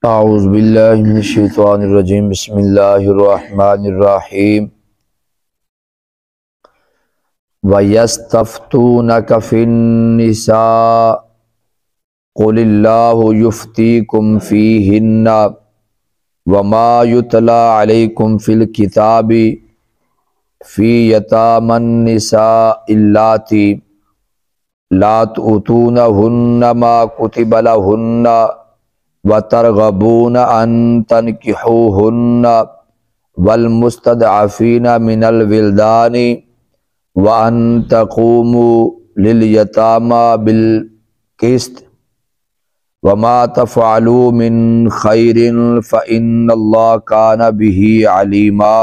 اعوذ باللہ من الشیطان الرجیم بسم اللہ الرحمن الرحیم وَيَسْتَفْتُونَكَ فِي النِّسَاءِ قُلِ اللَّهُ يُفْتِيكُمْ فِيهِنَّ وَمَا يُتْلَى عَلَيْكُمْ فِي الْكِتَابِ فِي يَتَامَى النِّسَاءِ اللَّاتِي لَا تُؤْتُونَهُنَّ مَا كُتِبَ لَهُنَّ وَتَرْغَبُونَ أَن تَنكِحُوهُنَّ وَالْمُسْتَضْعَفِينَ مِنَ الْوِلْدَانِ وَأَن تَقُومُوا لِلْيَتَامَى بِالْقِسْطِ وَمَا تَفْعَلُوا مِنْ خَيْرٍ فَإِنَّ اللَّهَ كَانَ بِهِ عَلِيمًا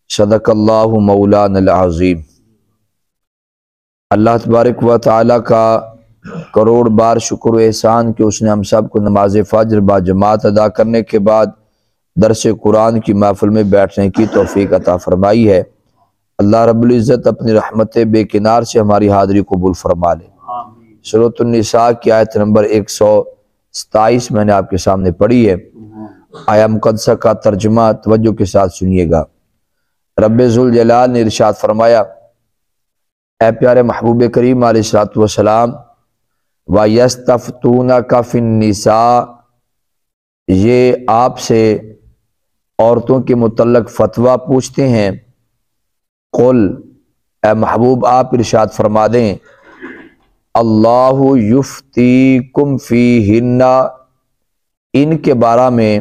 صدق اللہ مولانا العظیم۔ اللہ تبارک و تعالیٰ کا کروڑ بار شکر و احسان کہ اس نے ہم سب کو نماز فجر با جماعت ادا کرنے کے بعد درس قرآن کی محفل میں بیٹھنے کی توفیق عطا فرمائی ہے۔ اللہ رب العزت اپنی رحمت بے کنار سے ہماری حاضری قبول فرما لے۔ سورۃ النساء کی آیت نمبر 127 میں نے آپ کے سامنے پڑھی ہے۔ آیہ مقدسہ کا ترجمہ توجہ کے ساتھ سنیے گا۔ رب ذوالجلال نے ارشاد فرمایا، اے پیارے محبوب کریم علیہ السلام، وَيَسْتَفْتُونَكَ فِي النِّسَاءِ، یہ آپ سے عورتوں کے متعلق فتویٰ پوچھتے ہیں۔ قل، اے محبوب آپ ارشاد فرما دیں، اللہ یفتیکم فیہن، ان کے بارے میں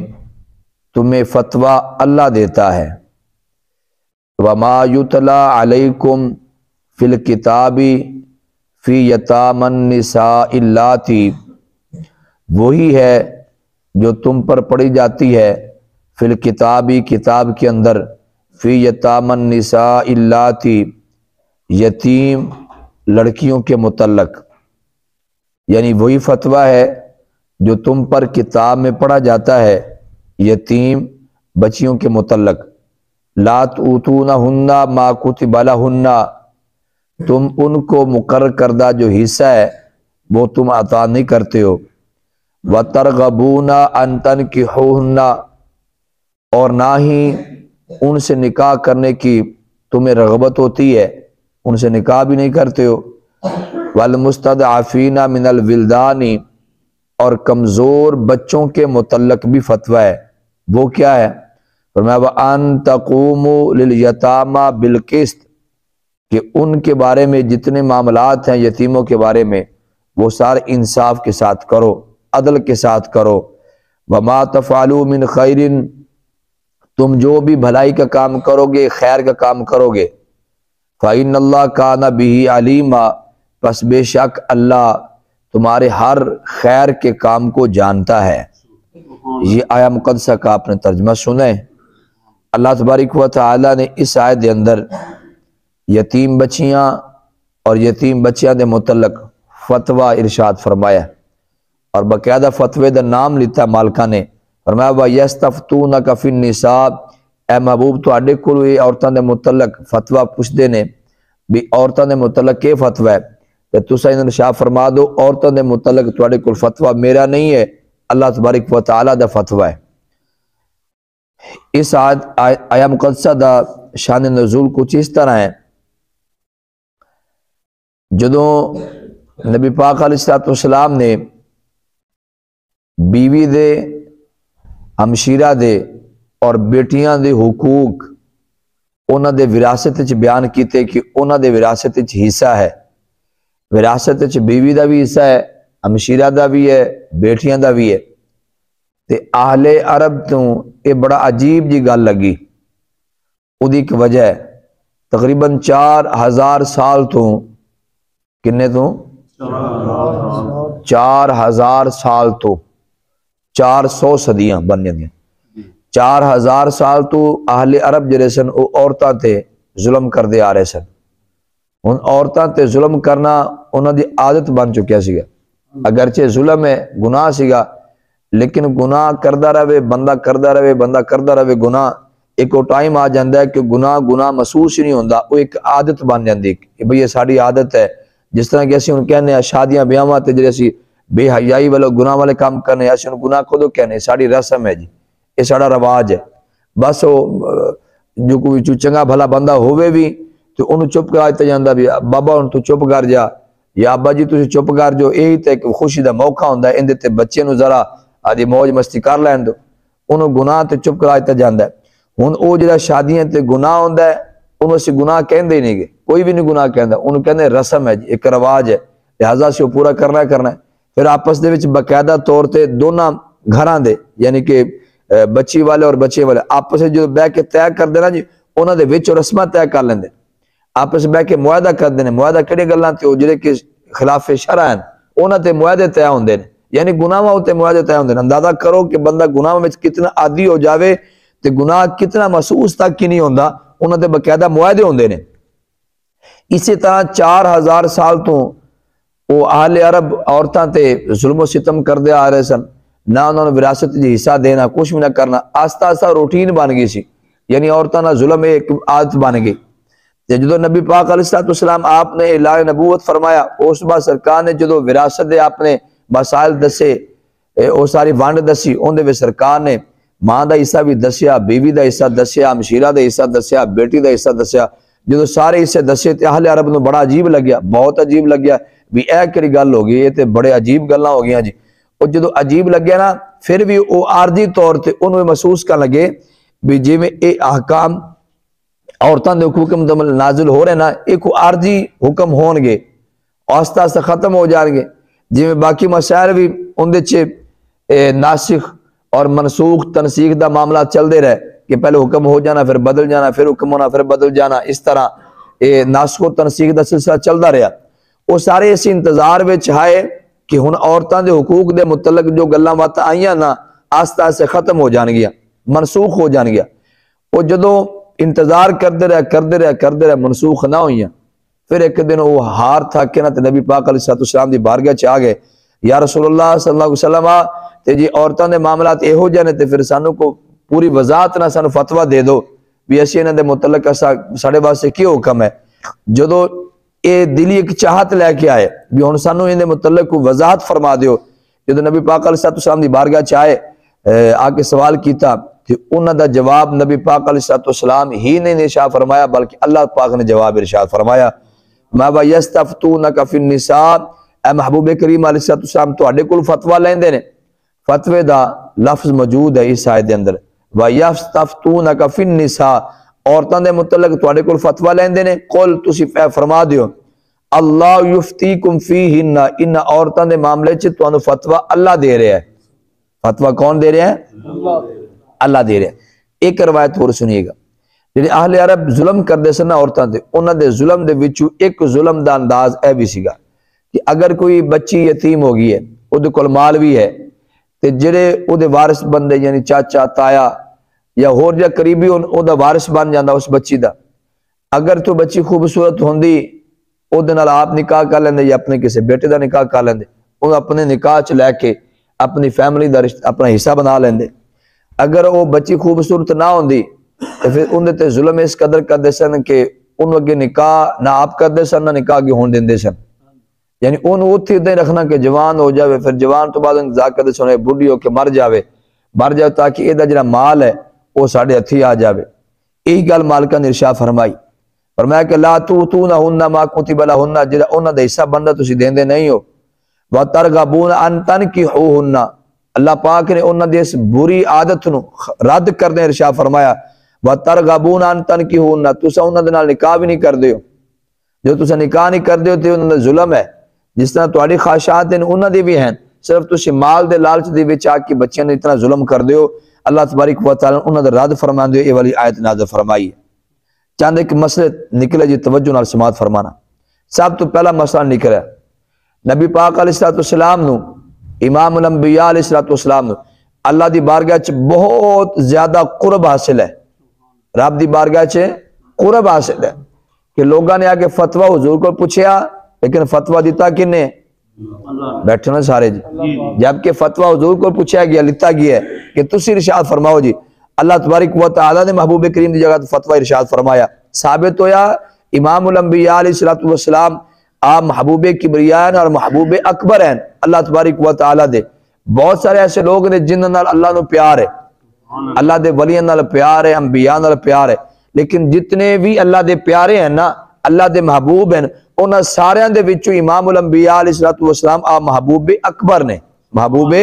تمہیں فتویٰ اللہ دیتا ہے۔ وما یتلی علیکم فی الکتاب فی یتامی النساء اللاتی، وہی ہے جو تم پر پڑھی جاتی ہے فی الکتابی، کتاب کے اندر، فی یتامی النساء اللاتی، یتیم لڑکیوں کے متعلق، یعنی وہی فتویٰ ہے جو تم پر کتاب میں پڑھا جاتا ہے یتیم بچیوں کے متعلق۔ لا تؤتونہن ما کتب لہن، تم ان کو مقرر کردہ جو حصہ ہے وہ تم عطا نہیں کرتے ہو۔ وَتَرْغَبُونَ أَن تَنكِحُوهُنَّ، اور نہ ہی ان سے نکاح کرنے کی تمہیں رغبت ہوتی ہے، ان سے نکاح بھی نہیں کرتے ہو۔ وَالْمُسْتَضْعَفِينَ مِنَ الْوِلْدَانِ، اور کمزور بچوں کے متعلق بھی فتویٰ ہے۔ وہ کیا ہے؟ فرمایا وَأَن تَقُومُوا لِلْيَتَامَى بِالْقِسْطِ، کہ ان کے بارے میں جتنے معاملات ہیں یتیموں کے بارے میں وہ سارے انصاف کے ساتھ کرو، عدل کے ساتھ کرو۔ وَمَا تَفْعَلُوا مِنْ خَيْرٍ، تم جو بھی بھلائی کا کام کرو گے، خیر کا کام کرو گے، فَإِنَّ اللَّهَ كَانَ بِهِ عَلِيمًا، پس بے شک اللہ تمہارے ہر خیر کے کام کو جانتا ہے۔ یہ آیہ مقدسہ کا آپ نے ترجمہ سنیں۔ اللہ تبارک و تعالی نے اس آیت کے اندر یتیم بچیاں اور یتیم بچیاں دے متعلق فتویٰ ارشاد فرمایا، اور باقاعدہ فتوے دا نام لیتا مالکہ نے۔ فرمایا وَيَسْتَفْتُونَكَ فِي النِّسَاءِ، اے محبوب تواڈے کول یہ عورتاں دے متعلق فتویٰ پوچھدے نے بھی عورتاں دے متعلق کے فتویٰ ہے، تے تساں انہاں ارشاد فرما دو عورتاں دے متعلق تواڈے کول فتویٰ میرا نہیں ہے، اللہ تبارک و تعالی دا فتویٰ ہے۔ اس آیہ مقدسہ دا شان نزول کچھ اس طرح ہے، جدوں نبی پاک علیہ السلام نے بیوی دے، ہمشیرہ دے اور بیٹیاں دے حقوق انہاں دے وراثت وچ بیان کیتے کہ انہاں دے وراثت وچ حصہ ہے، وراثت وچ بیوی دا بھی حصہ ہے، ہمشیرہ دا بھی ہے، بیٹیاں دا بھی ہے۔ تے اہل عرب تو یہ بڑا عجیب جی گل لگی، وہ دی ایک وجہ ہے، تقریباً 4000 سال تو کنے تو 4000 سال تو 400 صدیاں بن جاندیاں، 4000 سال تو اہل عرب جڑے سن وہ عورتاں تے ظلم کردے آ رہے سن۔ ان عورتاں تے ظلم کرنا انہاں دی عادت بن چکیا سیگا، اگرچہ ظلم ہے، گناہ سیگا، لیکن گناہ کردہ رہے گناہ، ایک وہ ٹائم آ جاندہ ہے کہ گناہ محسوس ہی نہیں ہوندہ، وہ ایک عادت بن جاندی کہ بھئی یہ ساری عادت ہے۔ جس طرح کہ اسی ان کہنے ہیں شادیاں بیاواں تے جڑے اسی بے حیائی والے گناہ والے کام کرنے ایسے گناہ کدو کہنے ساری رسم ہے جی، یہ سارا رواج ہے۔ بس جو کوئی چنگا بھلا بندہ ہوئے بھی تو انہوں چپ کرا دیتا جاندہ بھی بابا ان تو چپ کر جا یا ابا جی تو چپ کر جو، یہی تے خوشی دا موقع ہوندہ ہے، اندے تے بچے نو ذرا آدھی موج مستی کر لین دو، انہوں گناہ تے چپ کرا دیتا جاندہ ہے۔ ہن او جڑا شادیاں تے گناہ ہوندہ ہے انہوں سے گناہ کہندے ہی نہیں گے، کوئی بھی نہیں گناہ کہندہ، انہوں کہندے رسم ہے جی، ایک رواج ہے، لہذا سے وہ پورا کرنا ہے۔ پھر آپس دے وچ باقاعدہ طور تے دونوں گھراں دے یعنی کہ بچی والے اور بچے والے آپس جو بہ کے طے کر دینا جی، انہوں دے وچ رسمہ طے کر لیندے، آپس بہ کے معاہدہ کر دینے، معاہدہ کڑے گلاں تے جڑے کہ خلاف شرع ہیں انہاں تے معاہدے طے ہوندے نے، یعنی گناہاں تے معاہدے طے ہوندے نے۔ اندازہ کرو کہ بندہ گناہ وچ کتنا عادی ہو جاوے تے گناہ کتنا محسوس تک کی نہیں ہوندا، انہاں تے باقاعدہ معاہدے ہوندے نے۔ اسی طرح 4000 سال تو وہ اہل عرب عورتاں تے ظلم و ستم کردے آ رہے سن، نہ انہوں نے وراثت جی حصہ دینا، کچھ بھی نہ کرنا، آہستہ آہستہ روٹین بن گئی سی، یعنی عورتاں نہ ظلم ایک عادت بن گئی۔ جدو نبی پاک علیہ السلام آپ نے اعلان نبوت فرمایا، اس بعد سرکار نے جدو وراثت دے آپ نے مسائل دسے، وہ ساری وانڈ دسی، ان دے سرکار نے ماں دا حصہ بھی دسیا، بیوی دا حصہ دسیا، مشیرہ دا حصہ دسیا، بیٹی دا حصہ دسیا۔ جدو سارے حصے دسے تے اہل عرب نو بڑا عجیب لگیا، بہت عجیب لگیا بھی اے کڑی گل ہو گئی، یہ تے بڑے عجیب گلاں ہو گیا جی۔ اور جدو عجیب لگیا نا پھر بھی وہ عارضی طور تے انہوں محسوس کر لگے بھی جی میں اے احکام عورتان دے حکم نازل ہو رہے نا، ایک عارضی حکم ہون گے، آہستہ آہستہ ختم ہو جان گے، جی میں باقی مسائل بھی ان دے چھے ناسخ اور منسوخ تنسیخ دا معاملہ چل دے رہے کہ پہلے حکم ہو جانا پھر بدل جانا، پھر حکم ہونا پھر بدل جانا، اس طرح ناسخ و تنسیخ دا سلسلہ چلدا رہا۔ وہ سارے اسی انتظار وچ آئے کہ ہن عورتاں دے حقوق دے متعلق جو گلاں باتاں آئیاں نا آہستہ آہستہ ختم ہو جان گیا، منسوخ ہو جان گیا۔ وہ جدو انتظار کردے رہے منسوخ نہ ہوئیاں، پھر ایک دن وہ ہار تھا کہ نا نبی پاک علیہ السلام دی بارگاہ چ آ گئے، یا رسول اللہ صلی اللہ علیہ وسلم تے جی عورتاں دے معاملات اے ہو جانے تے پھر سانو کو پوری وضاحت نہ سانو فتویٰ دے دو بھی اسی انہاں دے متعلق ساڑے واسطے کی حکم ہے۔ جدو اے دلی ایک چاہت لے کے آئے بھی ہن سانو ان دے متعلق وضاحت فرما دیو، جدو نبی پاک علیہ السلام دی بارگاہ چ آئے آ کے سوال کیتا کہ انہاں دا جواب نبی پاک علیہ السلام ہی نے ارشاد فرمایا بلکہ اللہ پاک نے جواب ارشاد فرمایا، ما یستفتونک فی النساء، اے محبوب کریم علیہ السلام تواڈے کول فتویٰ لیندے نے۔ فتوے دا لفظ موجود ہے اس آیت دے اندر، وَيَسْتَفْتُونَكَ فِي النِّسَاءِ، عورتاں دے متعلق تواڈے کول فتویٰ لیندے نے، قل تسی فرما دیو اللہ یفتیکم فیہن، ان عورتاں دے معاملے چ تانوں فتویٰ اللہ دے رہا ہے۔ فتویٰ کون دے رہا ہے؟ اللہ دے رہا ہے۔ ایک روایت اور سنیے گا، جنہیں اہل عرب ظلم کردے سن عورتاں دے، انہاں دے ظلم دے وچوں ایک ظلم دا انداز اے بھی سیگا کہ اگر کوئی بچی یتیم ہو گئی ہے، او دے کول مال بھی ہے تے جڑے او دے وارث بندے یعنی چاچا تایا یا ہور جا قریبی او دا وارث بن جاندا اس بچی دا، اگر تو بچی خوبصورت ہوندی او دے نال آپ نکاح کر لیندے یا اپنے کسی بیٹے دا نکاح کر لیندے، او اپنے نکاح چ لے کے اپنی فیملی دا اپنا حصہ بنا لیندے۔ اگر وہ بچی خوبصورت نہ ہوندی تو پھر ان تے ظلم اس قدر کردے سن کہ ان اگے نکاح نہ آپ کردے سن نہ نکاح اگے ہون دیندے سن، یعنی ان اوتھے ادھر رکھنا کہ جوان ہو جاوے، پھر جوان تو بعد انتظار کردے سن بڈھی ہو کے مر جاوے تاکہ یہ جڑا مال ہے وہ ساڈے ہتھی آ جاوے۔ یہی گل مالکہ نے ارشاد فرمائی، فرمایا کہ لا تؤتونہن ما کتب لہن، جڑا انہاں دا حصہ بندا تسی دیندے نہیں ہو، وترغبون ان تنکحوہن، اللہ پاک نے انہاں دی اس بری عادت نو رد کرنے ارشاد فرمایا، وترغبون ان تنکحوہن، تساں انہاں دے نال نکاح بھی نہیں کردے ہو، جو تساں نکاح نہیں کردے ہو تے انہاں دا ظلم ہے، جس طرح تہاڈی خواہشات ہیں انہاں دی بھی ہیں، صرف تسی مال دے لالچ دے وچ آ کے بچیاں نے اتنا ظلم کر دیو، اللہ تبارک و تعالی انہاں دا رد فرماندے یہ والی آیت نازل فرمائی ہے۔ چاند ایک مسئلے نکلے جی توجہ نال سماعت فرمانا۔ سب تو پہلا مسئلہ نکلا نبی پاک علیہ السلام نو، امام الانبیاء علیہ السلام نو اللہ دی بارگاہ چ بہت زیادہ قرب حاصل ہے، رب دی بارگاہ چ قرب حاصل ہے کہ لوگاں نے آگے فتویٰ حضور کو پوچھیا لیکن فتویٰ دیتا کنے؟ بیٹھے نا سارے جی، جبکہ فتویٰ حضور کو پوچھا گیا لیتا گیا ہے کہ تسی ارشاد فرماؤ جی، اللہ تبارک و تعالی نے محبوب کریم دی جگہ فتویٰ ارشاد فرمایا، ثابت ہویا امام الانبیاء علیہ السلام آپ محبوب کبریا ہیں اور محبوب اکبر ہیں اللہ تبارک و تعالیٰ دے۔ بہت سارے ایسے لوگ نے جنہاں نال اللہ نو پیار ہے، اللہ دے ولیاں نال پیار ہے، انبیاء نال پیار ہے، لیکن جتنے بھی اللہ دے پیارے ہیں نا، اللہ دے محبوب ہیں، انہاں سارے دے وچوں امام الانبیاء علیہ السلام آپ محبوب اکبر نے، محبوب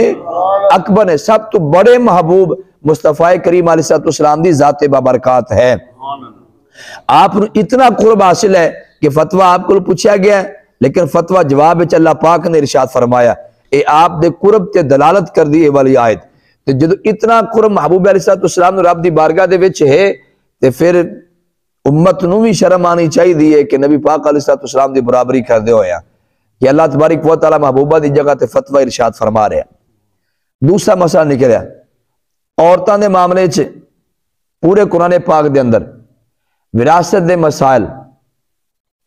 اکبر نے، سب تو بڑے محبوب مصطفیٰ کریم علیہ السلام دی ذات بابرکات ہے۔ آپ نے اتنا قرب حاصل ہے کہ فتوہ آپ کو پوچھا گیا ہے، لیکن فتوہ جواب وچ اللہ پاک نے ارشاد فرمایا اے آپ دے قرب تے دلالت کر دی اے والی آیت۔ تو جدو اتنا قرب محبوب علیہ السلام نے رب دی بارگاہ دے وچ ہے تے پھر امت نو بھی شرم آنی چاہیے دی کہ نبی پاک علیہ السلام دی برابری کر دے ہویا کہ اللہ تبارک و تعالی محبوبہ دی جگہ تے فتوہ ارشاد فرما رہے ہیں۔ دوسرا مسئلہ نکلیا عورتاں دے معاملے چ پورے قرآن پاک دے اندر وراثت دے مسائل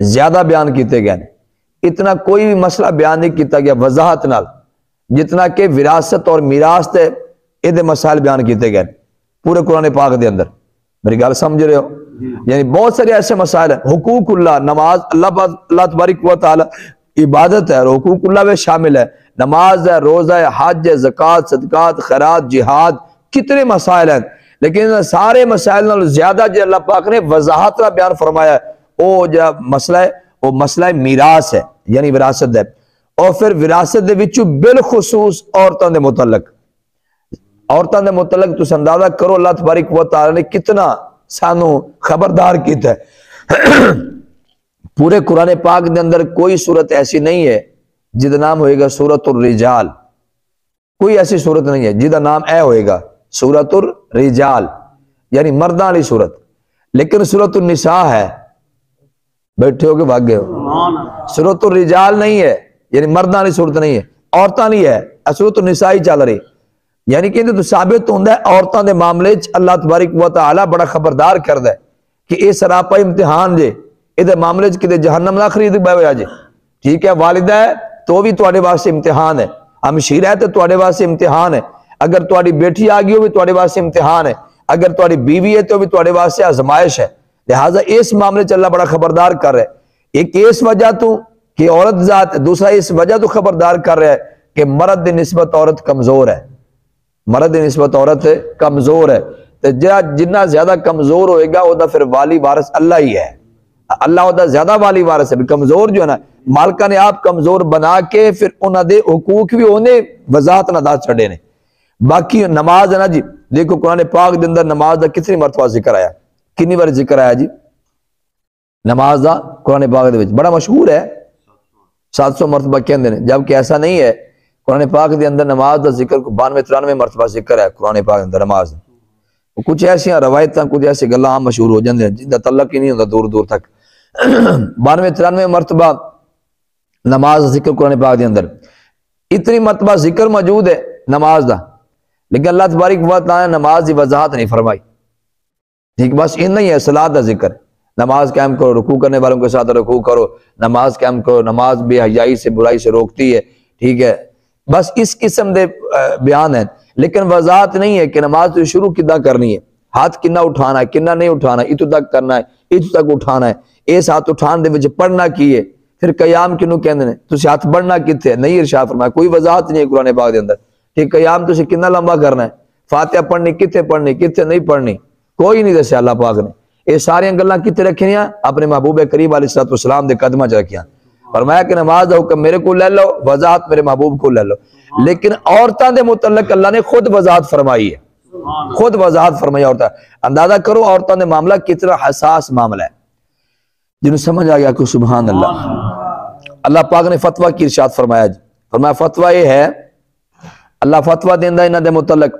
زیادہ بیان کیتے گئے، اتنا کوئی بھی مسئلہ بیان نہیں کیتا گیا وضاحت نال جتنا کہ وراثت اور میراث تے اے دے مسائل بیان کیتے گئے پورے قرآن پاک دے اندر۔ میری گل سمجھ رہے ہو؟ یعنی بہت سارے ایسے مسائل ہیں، حقوق اللہ، نماز اللہ تبارک و تعالی عبادت ہے اور حقوق اللہ میں شامل ہے، نماز ہے، روزہ ہے، حج ہے، زکوٰۃ، صدقات، خیرات، جہاد، کتنے مسائل ہیں، لیکن سارے مسائل نال زیادہ جو اللہ پاک نے وضاحت نال بیان فرمایا ہے وہ جو مسئلہ ہے وہ مسئلہ میراث ہے، یعنی وراثت ہے۔ اور پھر وراثت دے وچوں بالخصوص عورتوں دے متعلق تو اندازہ کرو اللہ تبارک و تعالی نے کتنا سانو خبردار کیتا ہے۔ پورے قرآن پاک دے اندر کوئی صورت ایسی نہیں ہے جدا نام ہوئے گا سورۃ الرجال، کوئی ایسی صورت نہیں ہے جدا نام اے ہوئے گا سورۃ الرجال یعنی مرداں والی صورت، لیکن سورۃ النساء ہے، بیٹھے ہو کے بھاگ گئے ہو، سورۃ الرجال نہیں ہے یعنی مرداں والی صورت نہیں ہے، عورتاں نہیں ہے، سورۃ النساء ہی چل رہی، یعنی کہ تو ثابت ہوندہ ہے عورتاں دے معاملے اللہ تبارک و تعالی بڑا خبردار کردہ ہے کہ اے سراپا امتحان جے، ادھے معاملے کدے جہنم نہ خرید بے ہویا جے، ٹھیک ہے، والدہ ہے تو بھی تواڈے واسطے امتحان ہے، ہمشیرہ ہے تو تواڈے واسطے امتحان ہے، اگر تواڈی بیٹی آ گئی ہو بھی تواڈے واسطے امتحان ہے، اگر تواڈی بیوی ہے تو بھی تواڈے واسطے آزمائش ہے، لہٰذا اس معاملے چ اللہ بڑا خبردار کر رہا ہے، ایک اس وجہ تو کہ عورت ذات، دوسرا اس وجہ تو خبردار کر رہا ہے کہ مرد دی نسبت عورت کمزور ہے، مرد دی نسبت عورت کمزور ہے، تو جنہ زیادہ کمزور ہوئے گا وہ دا پھر والی وارث اللہ ہی ہے، اللہ وہ دا زیادہ والی وارث ہے، کمزور جو ہے نا مالکہ نے آپ کمزور بنا کے پھر انہاں دے حقوق بھی انہیں وضاحت نہ دا چھڑے نے۔ باقی نماز ہے نا جی، دیکھو قرآن پاک دے اندر نماز دا کتنی مرتبہ ذکر آیا، کنی بار ذکر آیا جی نماز دا قرآن پاک دے وچ، بڑا مشہور ہے 700 مرتبہ کہندے نے، جبکہ ایسا نہیں ہے، قرآن پاک دے اندر نماز دا ذکر 92-93 مرتبہ ذکر ہے قرآن پاک دے اندر نماز دا، کچھ ایسی روایتاں کچھ ایسی گلاں عام مشہور ہو جاندے ہیں جن دا تعلق ہی نہیں ہوتا دور دور تک۔ 92-93 مرتبہ نماز ذکر قرآن پاک دے اندر، اتنی مرتبہ ذکر موجود ہے نماز دا، لیکن اللہ تبارک و تعالی نے نماز دی وضاحت نہیں فرمائی، ٹھیک، بس اتنا ہی ہے صلاۃ دا ذکر، نماز قائم کرو، رکوع کرنے والوں کے ساتھ رکوع کرو، نماز قائم کرو، نماز بے حیائی سے برائی سے روکتی ہے، ٹھیک ہے، بس اس قسم دے بیان ہیں، لیکن وضاحت نہیں ہے کہ نماز شروع کداں کرنی ہے، ہاتھ کنا اٹھانا ہے کنا نہیں اٹھانا ہے، اتو تک کرنا ہے اتو تک اٹھانا ہے، اس ہاتھ اٹھان دے وچ پڑھنا کی ہے، پھر قیام کنوں کہندے نے، تسی ہاتھ بڑھنا کتے نہیں ارشاد فرمایا، کوئی وضاحت نہیں ہے قرآن پاک دے اندر، ٹھیک، قیام تسی کنا لمبا کرنا ہے، فاتحہ پڑھنی کتے نہیں پڑھنی، کوئی نہیں دسیا اللہ پاک نے، یہ ساری گلاں کتے رکھنیاں اپنے محبوب کریم علیہ السلام دے قدمہ چ رکھیاں، فرمایا کہ نماز دا حکم میرے کو لے لو، وضاحت میرے محبوب کو لے لو، لیکن عورتاں دے متعلق اللہ نے خود وضاحت فرمائی ہے، خود وضاحت فرمائی عورتاں، اندازہ کرو عورتاں دے معاملہ کتنا حساس معاملہ ہے، جنہوں سمجھ آ گیا کہ سبحان اللہ۔ اللہ پاک نے فتوہ کی ارشاد فرمایا جی، فرمایا فتوہ یہ ہے، اللہ فتوہ دیندہ انہاں دے متعلق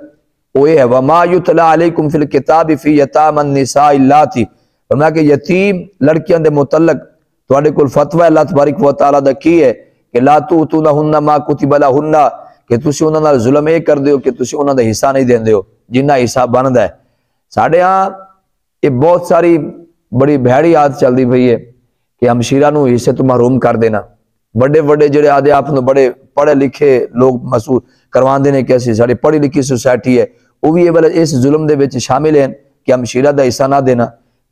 وہ یہ ہے وَمَا يُتْلَى عَلَيْكُمْ فِي الْكِتَابِ فِي يَتَامَ النِّسَاءِ اللَّاتِي، فرمایا کہ یتیم لڑکیاں دے متعلق تواڈے کول فتوہ اللہ تبارک و تعالیٰ دا کی ہے کہ لا تؤتونہن ما کتب لہن، کہ تسی انہاں نال ظلم یہ کر دیو کہ تسی انہاں دا حصہ نہیں دیندے ہو جنہ حصہ بندا ہے۔ ساڈے ہاں یہ بہت ساری بڑی بھیڑی عادت چل دی پئی ہے کہ ہمشیرہ نو حصے تو محروم کر دینا، بڑے بڑے جڑے آدھے آپ نو بڑے پڑھے لکھے لوگ محسوس کروان دینے کیسی ساڑی پڑھی لکھی سوسائٹی ہے وہ بھی یہ بلے اس ظلم دے وچ شامل ہیں کہ ہمشیرہ دا حصہ نہ دینا،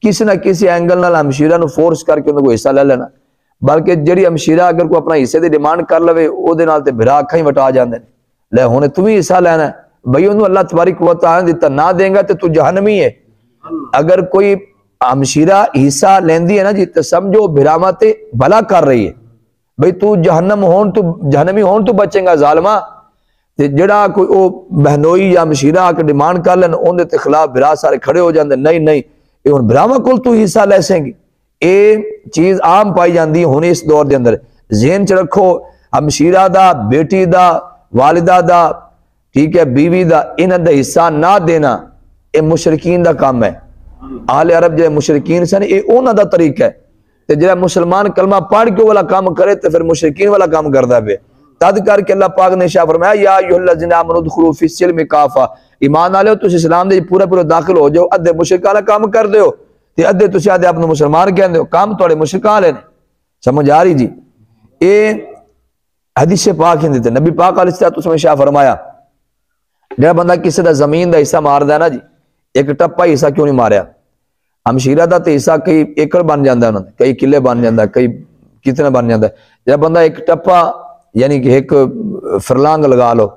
کسی نہ کسی اینگل نال ہمشیرہ نو فورس کر کے انہوں کو حصہ لے لینا، بلکہ جڑی ہمشیرہ اگر کوئی اپنا حصے دی ڈیمانڈ کر لوے او دے نال تے بھرا اکھاں ہی وٹا جاندے لے ہن تو بھی حصہ لینا ہے بھئی انہوں اللہ تبارک و تعالی دیتا نہ دیں گا تو جہنمی ہے۔ اگر کوئی ہمشیرہ حصہ لیندی ہے نا جی تو سمجھو بھراواں تے بھلا کر رہی ہے، بھئی تو جہنمی ہون تو بچیں گا ظالمہ۔ تے جڑا کوئی او بہنوئی یا ہمشیرہ آ کے ڈیمانڈ کر لین اون دے خلاف بھرا سارے کھڑے ہو جاندے نہیں اے ہن بھراواں کول تو حصہ لے سیں گی۔ اے چیز عام پائی جاندی ہن اس دور دے اندر، ذہن چ رکھو ہمشیرہ دا، بیٹی دا، والدہ دا، ٹھیک ہے، بیوی دا، انہاں دا حصہ نہ دینا اے مشرکین دا کام ہے۔ اہل عرب جو مشرکین سن اے انہاں دا طریقہ ہے، تے جڑا مسلمان کلمہ پڑھ کے والا کام کرے تے پھر مشرکین والا کام کردا پے۔ تد کر کے اللہ پاک نے شاہ فرمایا یا ایھا الذین آمنوا ادخلوا فی السلم کافہ، ایمان والو تسی اسلام دے پورا داخل ہو جاؤ، ادھے مشرکاں والا کام کر دیو تے ادھے تسی آدھے اپنے مسلمان کہندے ہو، کام تواڈے مشرکاں والے نے۔ سمجھ آ رہی جی؟ اے حدیث پاک ہندی تے نبی پاک علیہ الصلوۃ والسلام شاہ فرمایا جڑا بندہ کسی دا زمین دا حصہ ماردا ہے نا جی، ایک ٹپا حصہ کیوں نہیں ماریا؟ ہمشیرہ دا تے حصہ کئی ایکڑ بن جاندا ہے انہاں کئی کلے بن جاندا ہے، کئی کتنا بن جاندا ہے۔ جڑا بندہ ایک ٹپا یعنی کہ ایک فرلانگ لگا لو،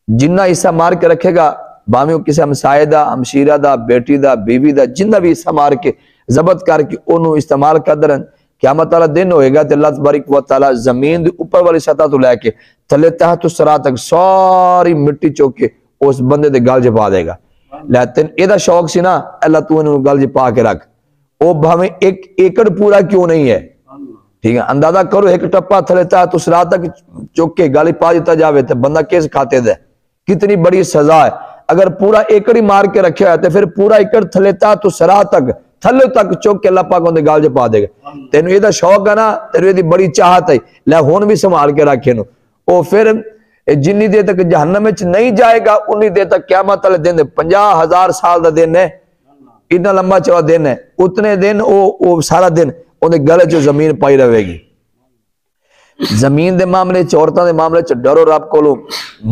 جنہ حصہ مار کے رکھے گا باویں کسی ہمسائے دا، ہمشیرہ دا، بیٹی دا، بیوی دا، جنہ بھی حصہ مار کے ضبط کر کے انہوں استعمال کردرن، قیامت والا دن ہوئے گا تے اللہ تبارک و تعالی زمین دی اوپر والی سطح تو لے کے تھلے تحت الثری تک ساری مٹی چوک کے اس بندے دے گل چ پا دے گا۔ لیکن اے دا شوق سی نا اللہ تو انہوں گل چ پا کے رکھ، او بھاویں ایک ایکڑ پورا کیوں نہیں ہے، ٹھیک ہے، اندازہ کرو ایک ٹپا تھلے تحت الثری تک چوک کے گل پا دیتا جاوے تے بندہ کیس کھاتے دے، کتنی بڑی سزا ہے۔ اگر پورا ایکڑ ہی مار کے رکھیا ہے تو پھر پورا ایکڑ تھلے تحت الثری تک تھلے تک چوک کے اللہ پاک اندے گال چ پا دے گا۔ تینوں یہ دا شوق ہے نا، تینوں یہ دی بڑی چاہت ہے، لے ہون بھی سنبھال کے رکھے نو، او پھر جنی دیر تک جہنم وچ نہیں جائے گا انی دیر تک قیامت والے دن 50,000 سال دا دن ہے، اتنا لمبا چوڑا دن ہے، اتنے دن او سارا دن اندے گلے چ زمین پائی رہے گی۔ زمین دے معاملے چ، عورتاں دے معاملے چ ڈرو رب کولو،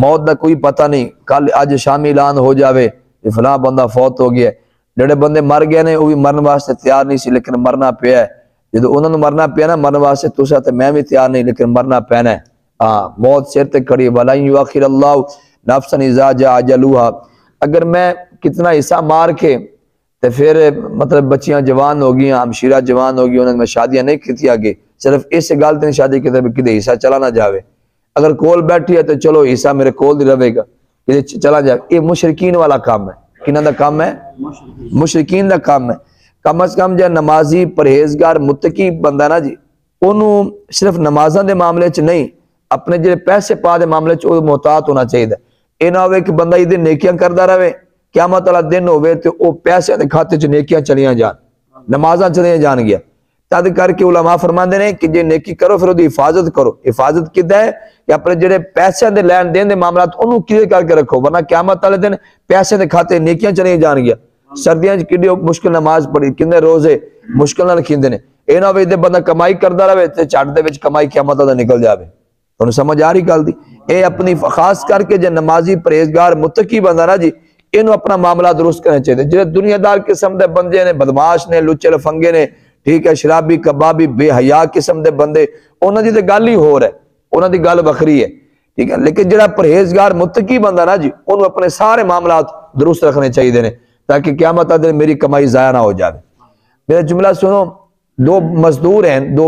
موت دا کوئی پتہ نہیں، کل اج شامی اعلان ہو جاوے کہ فلاں بندہ فوت ہو گیا ہے۔ جڑے بندے مر گئے نے وہ بھی مرن واسطے تیار نہیں سی لیکن مرنا پیا ہے، جدو انہوں نے مرنا پیا نا مرن واسطے تسا تے میں بھی تیار نہیں لیکن مرنا پینا ہے۔ موت سر تے کھڑی، وَلَن يُؤَخِّرَ اللَّهُ نَفْسًا إِذَا جَاءَ أَجَلُهَا۔ اگر میں کتنا حصہ مار کے تے پھر مطلب بچیاں جوان ہو گئی، ہمشیرہ جوان ہو گئی، انہوں نے شادیاں نہیں کیتی آگے، صرف اس گل تے شادی کی طرف کدے حصہ چلا نہ جاوے۔ اگر کول بیٹھی ہے تو چلو حصہ میرے کول دی رہے گا، کدے چلا جائے۔ یہ مشرکین والا کام ہے۔ کنہ دا کام ہے؟ مشرکین دا کام ہے۔ کم از کم جو نمازی پرہیزگار متقی بندہ نا جی، انہوں صرف نمازاں دے معاملے چ نہیں، اپنے جڑے پیسے پا دے معاملے چ وہ محتاط ہونا چاہیے۔ اے نہ ہوئے کہ بندہ یہ نیکیاں کردا رہے، قیامت والا دن ہوئے تو وہ پیسے دے کھاتے چ نیکیاں چلیاں جان، نمازاں چلیاں جان گیا۔ تد کر کے علماء فرماندے نے کہ جے نیکی کرو پھر دی حفاظت کرو۔ حفاظت کدا ہے کہ اپنے جڑے پیسے دے لین دین دے معاملات انہوں کلیئر کر کے رکھو، ورنہ قیامت والے دن پیسے دے کھاتے نیکیاں چلیاں جان گیا۔ سردیاں چ کڈی مشکل نماز پڑھی، کنے روزے مشکل نال کھیندے نے، اے نہ ہوئے تے بندہ کمائی کردا رہے تے چٹ دے وچ کمائی قیامت دا نکل جاوے۔ تانوں سمجھ آ رہی گل دی؟ اے اپنی خاص کر کے جو نمازی پرہیزگار متقی بندہ نا جی، انہوں اپنا معاملہ درست کرنے چاہیے۔ جڑے دنیا دار قسم دے بندے نے، بدماش نے، لچے لفنگے نے، ٹھیک ہے، شرابی کبابی بے حیا قسم دے بندے، انہاں دی تے گل ہی ہور ہے، انہاں دی گل وکھری ہے، ٹھیک ہے۔ لیکن جڑا پرہیزگار متقی بندہ نا جی، انہوں اپنے سارے معاملات درست رکھنے چاہیے نے تاکہ قیامت دن میری کمائی ضائع نہ ہو جائے۔ میرا جملہ سنو، دو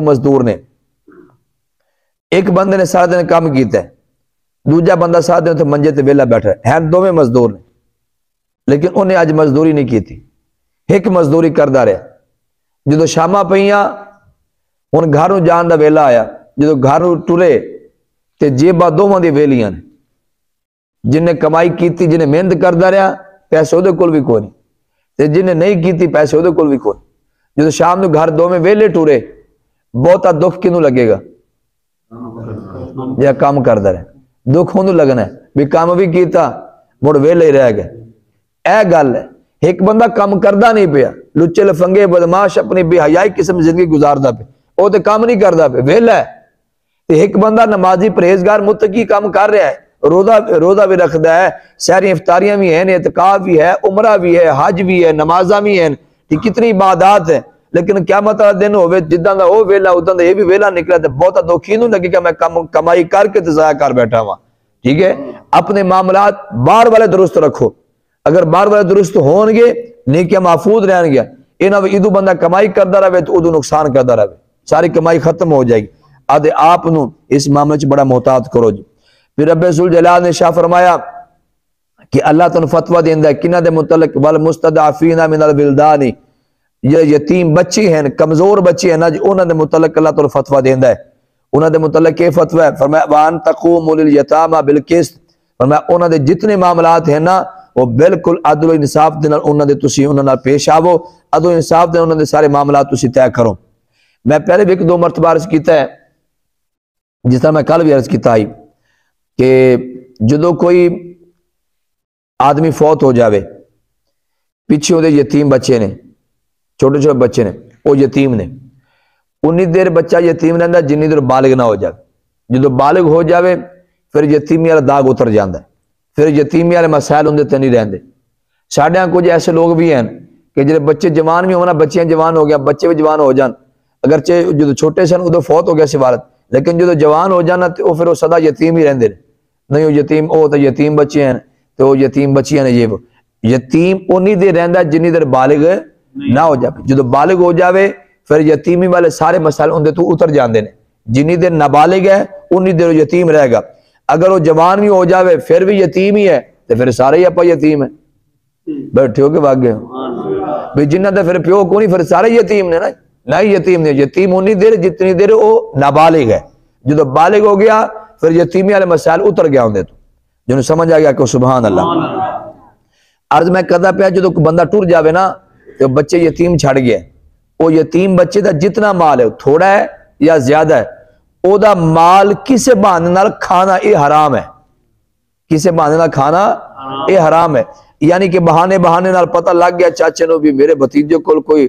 مزدور نے، ایک بندے نے سارا دن کام کیتا ہے، دوجا بندہ سارا دن منجے تے ویلا بیٹھا ہے، دونوں مزدور نے، لیکن انہیں اج مزدوری نہیں کیتی۔ ایک مزدوری کردا رہا، جدو شاماں پئیاں ہن گھروں جان دا ویلا آیا، جدو گھروں ٹرے تے جیباں دوواں دی ویلیاں نے، جن نے کمائی کیتی، جن نے محنت کردا رہا، پیسے وہ کول بھی کوئی نہیں، تے جن نے نہیں کیتی پیسے وہ کول بھی کوئی۔ جدو شام نو گھر دوویں ویلے ٹورے، بہتا دکھ کینوں لگے گا؟ جا کام کردا رہے، دکھ ہوں لگنا ہے بھی کام بھی کیتا مڑ ویلے ہی رہ گئے۔ اے گل ہے، ایک بندہ کام کردا نہیں پیا، لچے لفنگے بدماش اپنی بے حیائی قسم زندگی گزاردا پہ، وہ تے کام نہیں کردا پہ، ویلا ہے۔ تے ایک بندہ نمازی پرہیزگار متقی کام کر رہا ہے، روزہ بھی رکھدا ہے، سحری افطاریاں بھی ہیں، اعتکاف بھی ہے، عمرہ بھی ہے، حج بھی ہے، نمازاں بھی ہیں، کتنی عبادات ہیں، لیکن قیامت والا دن ہوے جداں دا او ویلا اداں دا یہ بھی ویلا نکلا تے بہتا دکھی نہیں لگے کہ میں کمائی کر کے تے ضائع کر بیٹھا ہوں. ٹھیک ہے, اپنے معاملات بار والے درست رکھو. اگر بار والے درست ہون گے نیکیاں محفوظ رہن گیا. انہاں ادو بندہ کمائی کردا رہے تو ادو نقصان کردا رہے, ساری کمائی ختم ہو جائے گی. آدھے آپ نو اس معاملے چ بڑا محتاط کرو جی. پھر رب ذوالجلال نے شاہ فرمایا کہ اللہ تعالیٰ فتویٰ دیندا ہے کنہ دے متعلق والمستضعفین من الولدان, یہ یتیم بچے ہیں کمزور بچے ہیں نا جی, انہاں دے متعلق اللہ تعالیٰ فتویٰ دیندا ہے. انہاں دے متعلق یہ فتویٰ ہے, فرمایا وان تقوموا للیتامى بالقسط, فرمایا انہاں دے جتنے معاملات ہیں نا وہ بالکل عدل و انصاف دے نال انہاں دے تسی انہاں نال پیش آو, عدل و انصاف دے انہاں دے سارے معاملات تسی طے کرو. میں پہلے بھی ایک دو مرتبہ عرض کیتا ہے, جس طرح میں کل بھی عرض کیتا ہے کہ جدو کوئی آدمی فوت ہو جاوے, پیچھے وہ یتیم بچے نے, چھوٹے چھوٹے بچے نے, وہ یتیم نے, انی دیر بچہ یتیم رہندا جنی دیر بالغ نہ ہو جائے. جدو بالغ ہو جاوے پھر یتیمی والا داغ اتر جاندا ہے, پھر یتیمی والے مسائل اندر تے نہیں رہندے. ساڈے کچھ ایسے لوگ بھی ہیں کہ جڑے بچے جوان بھی ہونا, بچیاں جوان ہو گیا, بچے بھی جوان ہو جان, اگرچہ جدو چھوٹے سن ادو فوت ہو گیا سی والد, لیکن جدو جوان ہو جانا تو پھر وہ سدا یتیم ہی رہندے. نہیں وہ یتیم او تو یتیم بچے ہیں تو وہ یتیم بچیاں نے, یہ وہ یتیم اونی دیر رہندا جنی دیر بالغ نہ ہو جائے. جدو بالغ ہو جاوے پھر یتیمی والے سارے مسائل اندر تو اتر جاندے نے. جنی دیر نابالغ ہے انی دیر یتیم رہے گا. اگر وہ جوان بھی ہو جاوے پھر بھی یتیم ہی ہے تو پھر سارے ہی اپا یتیم ہیں. بیٹھے ہو کے واگے بھئی جنہ دے پھر پیو کو نہیں, پھر سارے یتیم نے نا. نہیں یتیم نہیں, یتیم انی دیر جتنی دیر وہ نابالغ ہے. جدو بالغ ہو گیا پھر یتیمی والے مسائل اتر گیا ہوں دے تو جنہوں سمجھ آ گیا کہ سبحان اللہ. عرض میں کردا پیا جدو بندہ ٹر جاوے نا تو بچے یتیم چھڑ گئے, وہ یتیم بچے دا جتنا مال ہے تھوڑا ہے یا زیادہ ہے, او دا مال کسے بہانے نال کھانا اے حرام ہے. کسے بہانے نال کھانا اے حرام ہے. یعنی کہ بہانے نال پتہ لگ گیا چاچے نو بھی میرے بھتیجے کول کوئی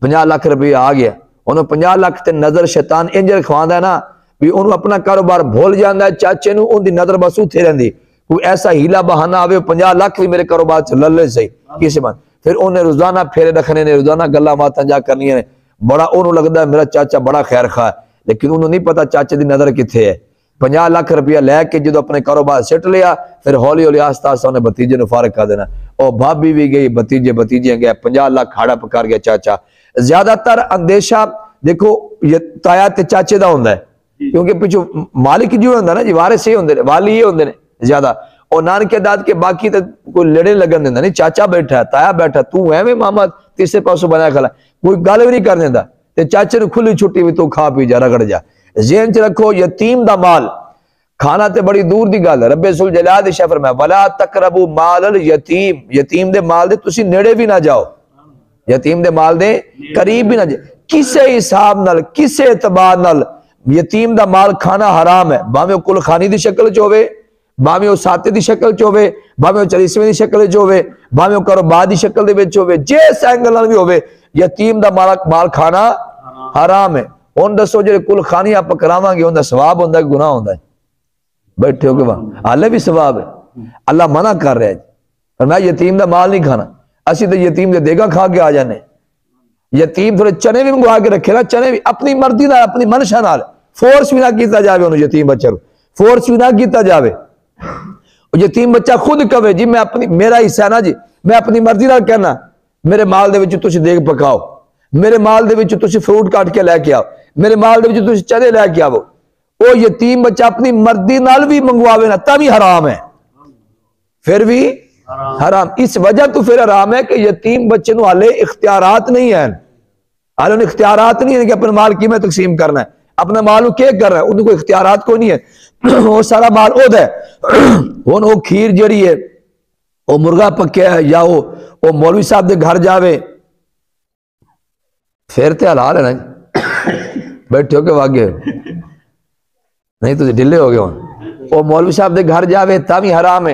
50 لاکھ روپیہ آ گیا, انہوں 50 لاکھ تے نظر شیطان انج رکھواندا ہے نا بھی انہوں اپنا کاروبار بھول جاندا ہے, چاچے نو ان دی نظر بس اوتھے رہندی. کوئی ایسا ہیلا بہانہ آوے 50 لاکھ بھی میرے کاروبار چ لے صحیح کسے بات, پھر انہیں روزانہ پھیرے رکھنے نے, روزانہ گلاں باتاں جا کرنی نے. بڑا انہوں لگدا ہے میرا چاچا بڑا خیر خواہ ہے, لیکن انہوں نہیں پتا چاچے دی نظر کتھے ہے. 50 لاکھ روپیہ لے کے جدو اپنے کاروبار سٹ لیا پھر ہولی ہولی آہستہ آہستہ انہیں بھتیجے نو فارغ کر دینا. اور بھابی بھی گئی, بھتیجے گئے, 50 لاکھ کھاڑا پکار گیا چاچا. زیادہ تر اندیشہ دیکھو یہ تایا تے چاچے دا ہوندا ہے, کیونکہ پیچھو مالک جو ہوندا نا جی, وارث ہی ہوندے نے, والی یہ ہوندے نے زیادہ. اور نانکے داد کے باقی تے کوئی لڑے لگن دیندا نہیں. چاچا بیٹھا ہے, تایا بیٹھا, تو ایویں محمد تیسرے پاسوں بنایا کھلا, کوئی گل بھی نہیں کر دیندا. تے چاچے نو کھلی چھٹی بھی تو کھا پی جا, رگڑ جا. ذہن چ رکھو یتیم دا مال کھانا تے بڑی دور دی گل ہے. رب ذوالجلال نے فرمایا ولا تقربوا مال الیتیم, یتیم دے مال دے تسی نیڑے بھی نہ جاؤ, یتیم دے مال دے قریب بھی نہ جاؤ. کسے حساب نال کسے اعتبار نال یتیم دا مال کھانا حرام ہے, بھاویں کل خانی دی شکل چ ہوے, بھاویں وہ ساتے دی شکل چ ہوے, بھاویں وہ چلیسویں دی شکل چ ہوے, بھاویں وہ کاروبار دی شکل دے وچ ہوے, جس اینگل نال بھی ہوے, یتیم دا مال کھانا حرام ہے. ہن دسو جے کل خانی آپ کراواں گے اوندا ثواب ہوندا ہے گناہ ہوندا ہے؟ بیٹھے ہو کے وہاں حالے بھی ثواب ہے. اللہ منع کر رہا ہے فرمایا یتیم دا مال نہیں کھانا. اسی تو یتیم دے دیگا کھا کے آ جانے. یتیم تھوڑے چنے بھی منگوا کے رکھے نا, چنے بھی اپنی مرضی نال اپنی منشا نال, فورس بھی نہ کیتا جاوے انہوں یتیم بچے کو, فورس بھی نہ کیتا جاوے. یتیم بچہ خود کہے جی میں اپنی, میرا حصہ ہے نا جی, میں اپنی مرضی نال کہنا میرے مال دے وچ تسی دیگ پکاؤ, میرے مال دے وچ تسی فروٹ کاٹ کے لے کے آؤ, میرے مال دے وچ تسی چنے لے کے آؤ. وہ یتیم بچہ اپنی مرضی نال بھی منگواوے نا تا بھی حرام ہے, پھر بھی حرام. اس وجہ تو پھر حرام ہے کہ یتیم بچے نو حالے اختیارات نہیں ہیں, حالے انہیں اختیارات نہیں ہیں کہ اپنے مال کی میں تقسیم کرنا ہے, اپنا مال کیا کر رہا ہے, انہیں کوئی اختیارات کوئی نہیں ہے. وہ سارا مال او ہے. وہ کھیر جڑی ہے وہ مرغا پکیا ہے یا وہ مولوی صاحب دے گھر جاوے پھر تے حلال ہے نا. بیٹھے ہو کے واگے نہیں تو ڈلے ہو گئے ہوں. وہ مولوی صاحب دے گھر جاوے تا بھی حرام ہے,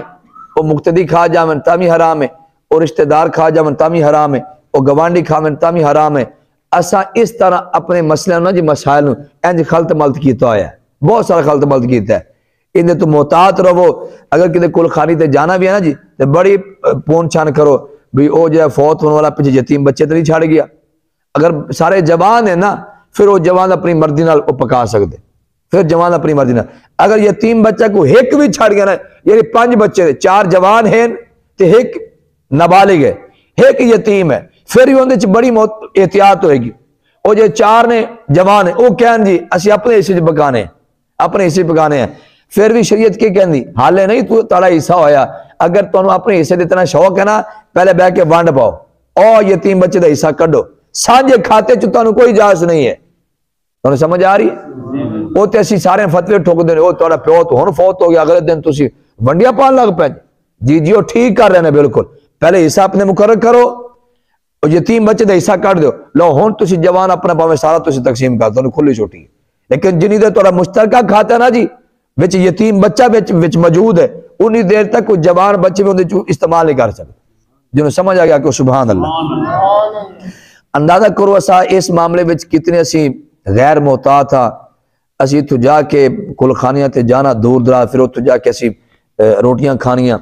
وہ مقتدی کھا جاون تا بھی حرام ہے, اور رشتہ دار کھا جاون تا بھی حرام ہے, اور گوانڈی کھاون تا بھی حرام ہے. اساں اس طرح اپنے مسئلے نا جی مسائل نو انج خلط ملط کیتا ہے, بہت سارا خلط ملط کیتا ہے. انہیں تو محتاط رہو. اگر کدے کل خانی تے جانا بھی ہے نا جی تے بڑی پون چھان کرو بھی او جو فوت ہونے والا پیچھے یتیم بچے تے نہیں چھاڑ گیا. اگر سارے جوان ہیں نا پھر وہ جوان اپنی مرضی نال وہ پکا سکتے، پھر جوان اپنی مرضی نال۔ اگر یتیم بچہ کو ایک بھی چھڑ گیا نا، یعنی 5 بچے تھے، 4 جوان ہیں تے ایک نابالغ ہے، ایک یتیم ہے، پھر بھی اندر بڑی احتیاط ہوئے گی۔ وہ جو 4 نے جوان ہیں وہ کہن جی اسی اپنے حصے چ پکانے ہیں، اپنے حصے پکانے ہیں، پھر بھی شریعت کی کہندی حالے نہیں تو تاڑا حصہ ہویا، اگر تمہیں اپنے حصے اتنا شوق ہے نا پہلے بہ کے ونڈ پاؤ اور یتیم بچے دا حصہ کڈو، سانجے کھاتے چ تمہیں کوئی اجازت نہیں ہے۔ تمہیں سمجھ آ رہی ہے؟ وہ تے اسی سارے فتوی ٹھوک دے او تہاڈا پیو تو ہن فوت ہو گیا، اگلے دن تسی ونڈیاں پان لگ پے۔ جی جی وہ ٹھیک کر رہے ہیں بالکل، پہلے حصہ اپنے مقرر کرو، یتیم بچے دا حصہ کٹ دو، لو ہن تسی جوان اپنا پاویں سارا تسی تقسیم کر دو، کھلی چھوٹی ہے، لیکن جنی دیر تہاڈا مشترکہ کھاتا ہے نا جی وچ یتیم بچہ وچ موجود ہے، انی دیر تک کوئی جوان بچے بھی اندر استعمال نہیں کر سکتے۔ جنہوں سمجھ آ گیا کہ سبحان اللہ۔ اندازہ کرو اسا اس معاملے وچ کتنے اسی غیر محتاط تھا، اسی تو جا کے کل خانیاں تے جانا دور دراز، پھر اتو جا کے اسی روٹیاں کھانیاں،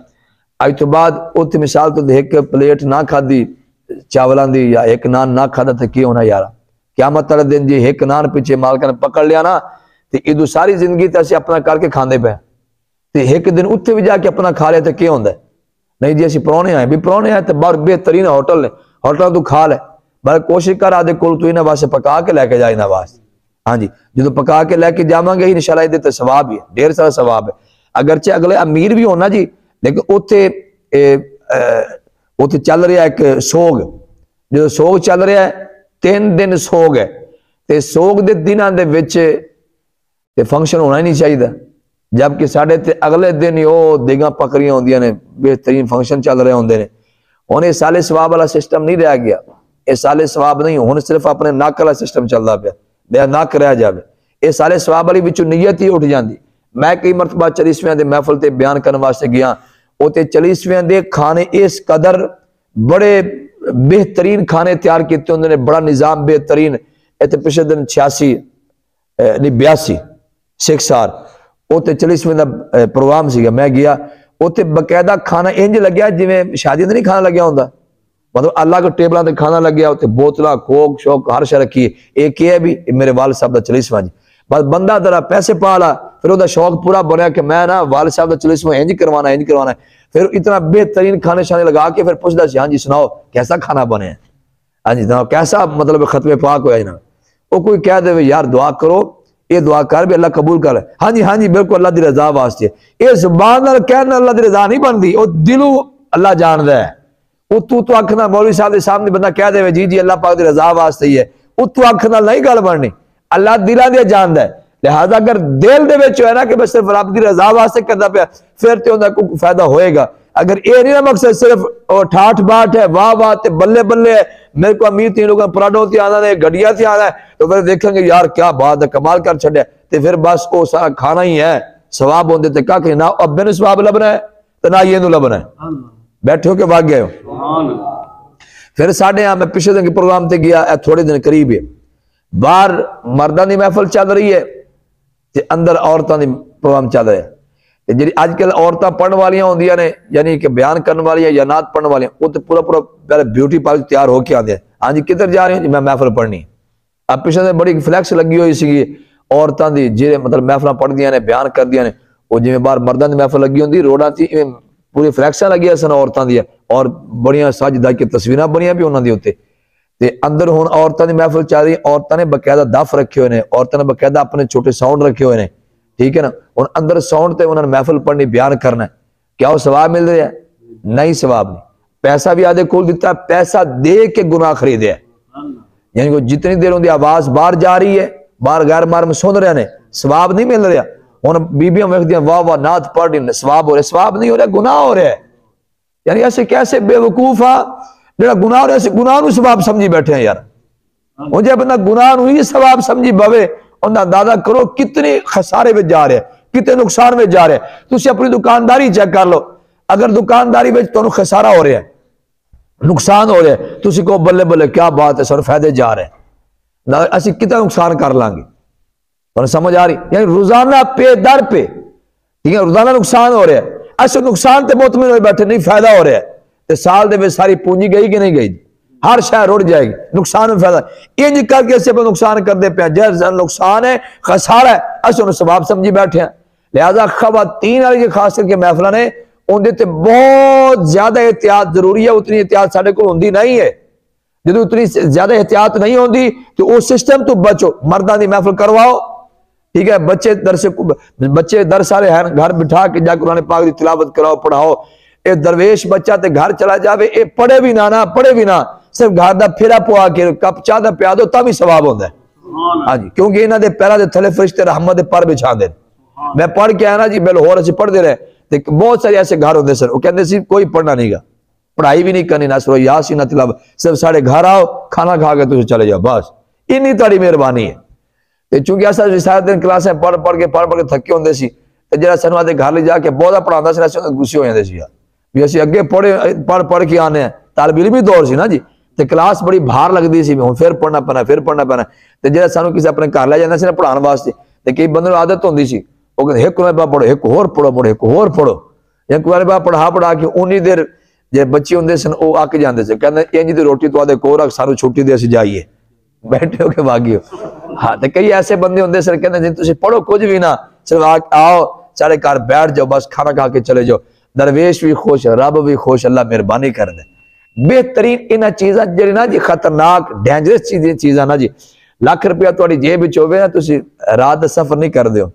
اج تو بعد اتنے مثال تو ایک پلیٹ نہ کھادی چاولان دی یا ایک نان نہ کھادا تو کی ہونا یارا؟ قیامت والے دن جی ایک نان پیچھے مالکہ نے پکڑ لیا نا تو ادو ساری زندگی تے اسی اپنا کر کے کھاندے پے، تو ایک دن اتنے بھی جا کے اپنا کھا لیا تو کی ہوندہ ہے؟ نہیں جی اسی پرونے آئے بھی پرونے آئے تو باہر بہترین ہوٹل نے، ہوٹل تو کھا لے، بلکہ کوشش کر آدھے کول تو انہاں واسطے پکا کے لے کے جائے انہاں واسطے۔ ہاں جی جدو پکا کے لے کے جاواں گے انشاءاللہ یہ تے ثواب ہی ہے، ڈھیر سارا ثواب ہے۔ اگرچہ اگلے امیر بھی ہونا جی لیکن اتنے چل رہا ہے ایک سوگ، جو سوگ چل رہا ہے 3 دن سوگ ہے، تے سوگ دے دنوں دے وچ تے فنکشن ہونا ہی نہیں چاہیے، جبکہ ساڈے تے اگلے دن ہی وہ دیگاں پکڑیاں ہوندیاں نے، بہترین فنکشن چل رہے ہوندے نے۔ ہن یہ سالے ثواب والا سسٹم نہیں رہ گیا، یہ سالے ثواب نہیں، ہن صرف اپنے ناک والا سسٹم چلدا پیا، بے ناک رہ جاوے، یہ سالے ثواب والی وچوں نیت ہی اٹھ جاندی۔ میں کئی مرتبہ 40ویں دے محفل تے بیان کرنے واسطے گیا، اوتے 40ویں دے کھانے اس قدر بڑے بہترین کھانے تیار کیتے ہوندے نے، بڑا نظام بہترین۔ ایتھے پچھلے دن 82 6 سال اوتے 40ویں دا پروگرام سیگا، میں گیا اوتے باقاعدہ کھانا انج لگیا جویں شادی تے نہیں کھانا لگیا ہوندا، مطلب اللہ کے ٹیبلاں تے کھانا لگیا، اوتے بوتلاں کوک شوک ہر شے رکھی ہے۔ ایک یہ ہے بھی میرے والد صاحب دا 40واں جی، بس بندہ ذرا پیسے پا لا پھر وہ دا شوق پورا بنیا کہ میں نا والد صاحب دا 40واں انج کروانا ہے، پھر اتنا بہترین کھانے شانے لگا کے پھر پوچھدا سی ہاں جی سناؤ کیسا کھانا بنے ہے، ہاں جی سناؤ کیسا مطلب ختم پاک ہویا جناب۔ وہ کوئی کہہ دے یار دعا کرو، یہ دعا کر بھی اللہ قبول کر لے، ہاں جی بالکل اللہ دی رضا واسطے، یہ زبان نال کہنا اللہ دی رضا نہیں بنتی، وہ دلوں اللہ جاندا ہے۔ وہ تو آکھنا مولوی صاحب دے سامنے بندہ کہہ دے جی اللہ پاک دی رضا واسطے ہی ہے، وہ تو آکھنا نہیں گل بننی، اللہ دلاں دے جاندا ہے۔ لہذا اگر دل دے وچ ہے نا کہ بس صرف رب دی رضا واسطے کردا پیا پھر تے اوندا کوئی فائدہ ہوئے گا۔ اگر یہ نہیں مقصد صرف ٹھاٹ باٹ ہے واہ واہ تے بلے بلے ہے، میرے کو امیر 3 لوگوں پراڈو تے آنا ہے گڈیاں تے آنا ہے، تو پھر دیکھیں گے یار کیا بات ہے کمال کر چھڈیا، تے پھر بس وہ سارا کھانا ہی ہے، ثواب ہوندے تے کھ نہ ابے نوں ثواب لبنا ہے تے نہ یہ نوں لبنا ہے، بیٹھے ہو کے واگ گئے ہو۔ پھر ساڈے ہاں میں پچھلے دن کے پروگرام تے گیا، تھوڑے دن قریب ہے، باہر مرداں دی محفل چل رہی ہے تے اندر عورتاں دی پروگرام چل رہا ہے۔ جی اج کل عورتاں پڑھن والیاں ہوندیاں نے یعنی کہ بیان کرنے والیاں یا نعت پڑھن والیاں، وہ تو پورا پہلے بیوٹی پارلر تیار ہو کے آتے ہیں، ہاں جی کدھر جا رہے ہیں جی میں محفل پڑھنی۔ اب پچھلے دن بڑی فلیکس لگی ہوئی سی عورتاں دی جہے مطلب محفلاں پڑھدیاں نے بیان کردیاں نے، وہ جویں باہر مرداں دی محفل لگی ہوندی روڈاں تے پوری فلیکساں لگیاں سن عورتاں دی، اور بڑیاں سج دج کے تصویراں بنیاں بھی انہاں دی اوتے، تے اندر ہن عورتاں دی محفل چل رہی، عورتاں نے باقاعدہ دف رکھے ہوئے نے، عورتاں نے باقاعدہ اپنے چھوٹے ساؤنڈ رکھے ہوئے نے، ٹھیک ہے نا، اور اندر ساؤنڈ تے انہوں نے محفل پڑھنی بیان کرنا ہے، کیا وہ ثواب مل رہا ہے؟ نہیں ثواب نہیں، پیسہ بھی آدھے کھول دیتا ہے، پیسہ دے کے گناہ خریدے ہے، یعنی کہ جتنی دیر ان دی آواز باہر جا رہی ہے باہر غیر محرم سن رہے ہیں ثواب نہیں مل رہا، ہن بیبیاں ویکھ دیاں واہ واہ نعت پڑھ رہی ثواب ہو رہا ہے، ثواب نہیں ہو رہا گناہ ہو رہا ہے۔ یعنی ایسے کیسے بے وقوف آ جڑا گناہ ہو رہا ہے گناہ نو ثواب سمجھی بیٹھے ہیں یار، وہ جب بندہ گناہ نو ہی ثواب سمجھی بوے انہاں اندازہ کرو کتنے خسارے میں جا رہے ہیں، کتنے نقصان میں جا رہے ہیں۔ تسی اپنی دکانداری چیک کر لو، اگر دکانداری میں تانوں خسارہ ہو رہا ہے نقصان ہو رہا ہے تسی کو بلے بلے کیا بات ہے سر فائدے جا رہے ہیں، اسی کتنا نقصان کر لیں گے، تانوں سمجھ آ رہی؟ یعنی روزانہ پہ در پہ ٹھیک ہے روزانہ نقصان ہو رہا ہے، ایسے نقصان تے مطمئن ہوئے بیٹھے نہیں فائدہ ہو رہا ہے، تے سال دے میں ساری پونجی گئی کہ نہیں گئی؟ ہر شے رڑ جائے گی، نقصان میں فائدہ انج کر کے اسے نقصان کر دے پہ جیسا نقصان ہے خسارہ ہے اسے انہوں ثواب سمجھی بیٹھے ہیں۔ لہذا خواتین والی خاص کر کے محفلہ نے اندر تے بہت زیادہ احتیاط ضروری ہے، اتنی احتیاط ساڑھے کو ہوندی نہیں ہے۔ جدو اتنی زیادہ احتیاط نہیں ہوندی تو اس سسٹم تو بچو، مردان دی محفل کرواؤ، ٹھیک ہے، بچے درس والے ہیں گھر بٹھا کے جا قرآن پاک دی تلاوت کراؤ پڑھاؤ۔ اے درویش بچہ تے گھر چلا جاوے، اے پڑھے بھی نہ پڑھے بھی نہ، صرف گھر دا پھیرا پوا کے کپ چاہ دا پیا دو تا بھی ثواب ہوندا ہے۔ ہاں جی، کیونکہ انہاں دے پیرا دے تھلے فرشتے رحمت دے پر بچھا دے۔ میں پڑھ کے آیا نا جی بیلہور سے پڑھ دے رہے، بہت سارے ایسے گھر ہوندے سر، وہ کہندے سی کوئی پڑھنا نہیں گا، پڑھائی بھی نہیں کرنی، نہ سورہ یاسین نہ تلاوت، صرف ساڑھے گھر آؤ کھانا کھا کے تجھے چلے جاؤ، بس اتنی تاری مہربانی ہے۔ چونکہ ایسا سارے دن کلاسیں پڑھ کے تھکے ہوندے سی، جڑا سانوں دے گھر لے جا کے بہت پڑھاندا سی، اساں غصے ہو جاندے سی یار بھی اسی اگے پڑھ کے آنے ہیں، طالب علم بھی دور سی نا جی، تے کلاس بڑی بھار لگدی سی، ہن پھر پڑھنا پینا تے جڑا سانوں کسی اپنے گھر لے جاندا سی نا پڑھان واسطے، تے کئی بندے نوں عادت ہوندی سی وہ کہندے ایک قرآن پاک پڑھو، ایک ہور پڑھو، مڑ ایک ہور پڑھو، ایک قرآن پاک پڑھا کے اونی دیر جے بچے ہوندے سن او اک جاندے سی، کہندے انج دی روٹی تو آدے کو رکھ سانوں چھٹی دے اسی جائیے، بیٹھے ہو کے بھاگیو۔ ہاں تے کئی ایسے بندے ہوندے سن کہندے جی تسی پڑھو کچھ بھی نہ، صرف آؤ سارے گھر بیٹھ جاؤ، بس کھانا کھا کے چلے جاؤ، درویش بھی خوش، رب بھی خوش، اللہ مہربانی کر دے۔ بہترین انہاں چیزاں جڑی نا جی خطرناک ڈینجرس چیزاں نا جی، لاکھ روپیہ تہاڈی جیب وچ ہوے نا تسی رات دا سفر نہیں کر دیو،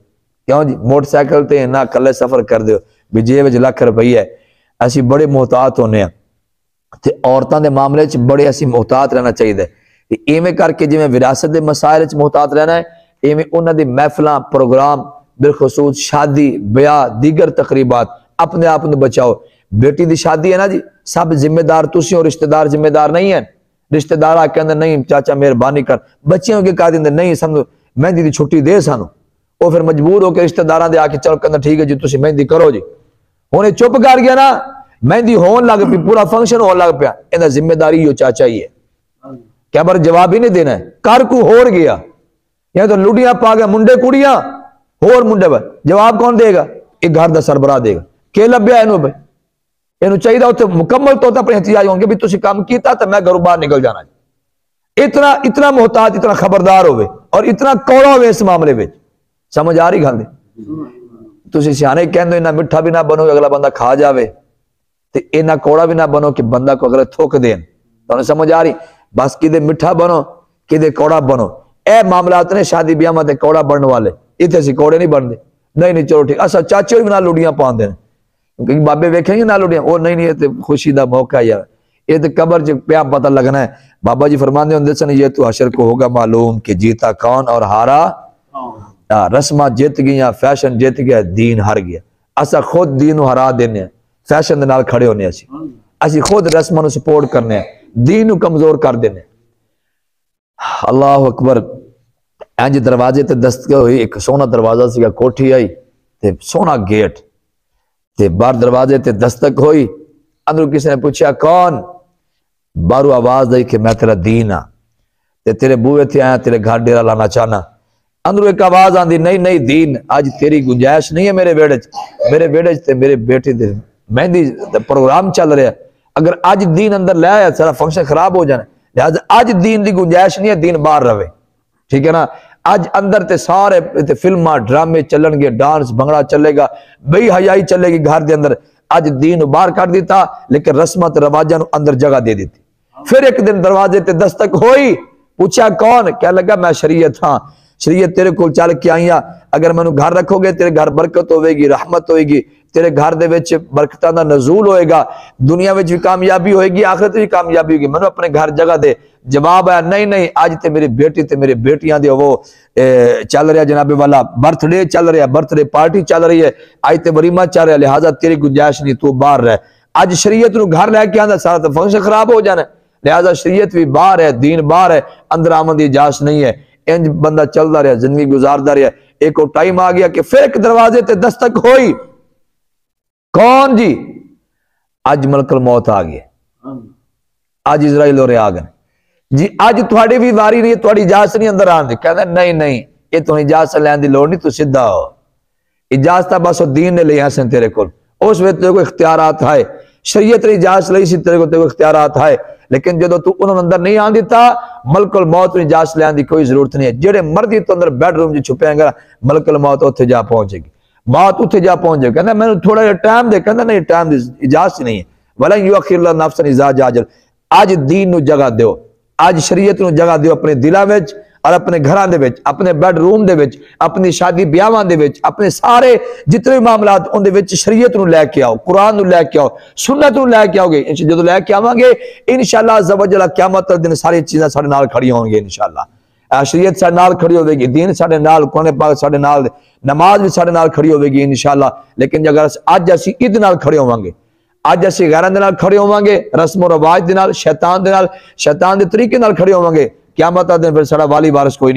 کیوں جی موٹر سائیکل تے نہ کلے سفر کر دیو بھی جیب وچ لاکھ روپیہ ہے۔ اسی بڑے محتاط ہونے ہیں تے عورتاں دے معاملے چ بڑے اسی محتاط رہنا چاہیے، ایویں کر کے جویں وراثت دے مسائل چ محتاط رہنا ہے، ایویں انہاں دی محفلاں پروگرام بالخصوص شادی بیاہ دیگر تقریبات اپنے آپ نے بچاؤ۔ بیٹی دی شادی ہے نا جی، سب ذمہ دار تسی ہو، رشتہ دار ذمہ دار نہیں ہیں، رشتہ دار آ کے اندر نہیں چاچا مہربانی کر، بچیوں کے کہہ دیں نہیں سانوں مہندی دی چھٹی دے سانوں، وہ پھر مجبور ہو کے رشتہ داراں دے آ کے چلو کہندا ٹھیک ہے جی تسی مہندی کرو جی، ہن چپ کر گیا نا مہندی ہون لگ پی، پورا فنکشن ہون لگ پیا، انہاں ذمہ داری ہو چاچا ہی ہے، کیا بار جواب ہی نہیں دینا ہے، کر کو ہور گیا یا تو لڈیاں پا گیا منڈے کڑیاں ہور منڈے پر جواب کون دے گا؟ ایک گھر دا سربراہ دے گا، کہ لبیا اینو بھائی اینو چاہیے ہوتے مکمل طور پر اپنے احتجاج ہوں گے بھی تسی کام کیتا تو میں گھروں باہر نکل جانا جی، اتنا محتاط اتنا خبردار ہوئے اور اتنا کوڑا ہوئے اس معاملے میں، سمجھ آ رہی گل دی؟ تسی سیانے کہندے نہ میٹھا بھی نہ بنو کہ اگلا بندہ کھا جاوے تے اینا کوڑا بھی نہ بنو کہ بندہ کو اگلے تھوک دین، تو انہیں سمجھ آ رہی؟ بس کدے میٹھا بنو کدے کوڑا بنو، اے معاملات نے شادی بیاہ میں کوڑا بننے والے، اتنے سی کوڑے نہیں بن دے، نہیں چلو ٹھیک، اسا چاچے بھی نہ لوڑیاں پان دیں، کیونکہ بابے ویکھیں گے نہ لوڑیاں، وہ نہیں یہ تے خوشی دا موقع ہے یار، یہ تے قبر چ پیا پتہ لگنا ہے۔ بابا جی فرماندے ہوندے سن یہ تو حشر کو ہوگا معلوم کہ جیتا کون اور ہارا، رسمہ جیت گیا، فیشن جیت گیا، دین ہار گیا، اسا خود دین نو ہرا دینے ہیں، فیشن دے نال کھڑے ہونے اسی خود رسمہ نو سپورٹ کرنے ہیں، دین نو کمزور کر دینے۔ اللہ اکبر، انج دروازے تے دستک ہوئی، ایک سونا دروازہ سی کوٹھی آئی تے سونا گیٹ تے باہر دروازے تے دستک ہوئی، اندروں کسی نے پوچھا کون؟ باہروں آواز آئی کہ میں تیرا دین ہاں تے تیرے بوئے تھے آیا تیرے گھر ڈیرا لانا چاہنا۔ اندروں ایک آواز آندی نہیں دین آج تیری گنجائش نہیں ہے میرے بیڑے تے میرے بیٹے دے مہندی پروگرام چل رہا ہے، اگر آج دین اندر لے آیا سارا فنکشن خراب ہو جانا، لہذا آج دین دی گنجائش نہیں ہے، دین باہر رہے، ٹھیک ہے نا؟ آج اندر تے سارے تے فلماں ڈرامے چلن گے، ڈانس بھنگڑا چلے گا، بے حیائی چلے گی گھر دے اندر، آج دین باہر کر دیتا لیکن رسمت رواجاں نو اندر جگہ دے دیتی۔ پھر ایک دن دروازے تے دستک ہوئی، پوچھا کون؟ کہنے لگا میں شریعت ہاں، شریعت تیرے کو چل کے آئیاں، اگر میں نو گھر رکھو گے تیرے گھر برکت ہوئے گی، رحمت ہوئے گی، تیرے گھر دے وچ برکتاں دا نزول ہوئے گا، دنیا وچ بھی کامیابی ہوئے گی، آخرت بھی کامیابی ہوگی، میں نو اپنے گھر جگہ دے۔ جواب ہے نہیں آج تے میری بیٹی تے میرے بیٹیاں دے وہ چل رہا جناب والا برتھ ڈے چل رہا، برتھ ڈے پارٹی چل رہی ہے، آج تے ولیمہ چل رہا، لہذا تیری گنجائش نہیں، تو باہر رہ۔ آج شریعت نو گھر لے کے آندا سارا تو فنکشن خراب ہو جانا، لہذا شریعت بھی باہر ہے، دین باہر ہے، اندر آمد دی اجازت نہیں ہے۔ انج بندہ چلدا رہا، زندگی گزاردا رہا، ایک اور ٹائم آ گیا کہ پھر ایک دروازے تے دستک ہوئی، کون جی؟ اج ملک الموت آ گیا، اج اسرائیل اور آ گئے جی، اج تھوڑی بھی واری نہیں، تھوڑی اجازت نہیں اندر آن دی، کہنا نہیں یہ تو اجازت لین دی لوڑ نہیں، تو سیدھا ہو، اجازت بس دین نے لیا سن تیرے کو، اس وقت تیرے کو اختیارات ہے، شریعت نے اجازت لئی سی تیرے کو اختیارات ہے، لیکن جدو تو انہوں نے اندر نہیں آن دیتا ملک الموت نے اجازت لے آن دی کوئی ضرورت نہیں ہے. جڑے مرضی تو اندر بیڈ روم جو چھپے ہیں گا ملک الموت اتھے جا پہنچے گی, موت اتھے جا پہنچے گی. کہنا میں نے تھوڑا جا ٹائم دے, کہنا نہیں ٹائم دی اجازت نہیں ہے. وَلَن يُؤَخِّرَ اللَّهُ نَفْسًا إِذَا جَاءَ أَجَلُهَا. آج دین نو جگہ دیو, آج شریعت نو جگہ دیو اپنے دلاں وچ اور اپنے گھراں دے وچ, اپنے بیڈ روم دے وچ, اپنی شادی بیاواں دے وچ, اپنے سارے جتنے معاملات ان دے وچ شریعت نو لے کے آؤ, قرآن نو لے کے آؤ, سنت نو لے کے آؤ گے. جدوں لے کے آواں گے انشاءاللہ عز و جل قیامت تک دن ساری چیزاں سارے نال کھڑی ہون گے انشاءاللہ. شریعت سارے نال کھڑی ہوے گی, دین سارے نال, قرآن پاک سارے نال, نماز بھی سارے نال کھڑی ہوے گی انشاءاللہ. لیکن اگر اج اسی عید نال کھڑے ہوواں گے, اج اسی غیراں دے نال کھڑے ہوواں گے, رسم و رواج دے نال, شیطان دے طریقے نال کھڑے ہوواں گے, قیامت دا دن پھر سارا والی وارث کوئی نہیں.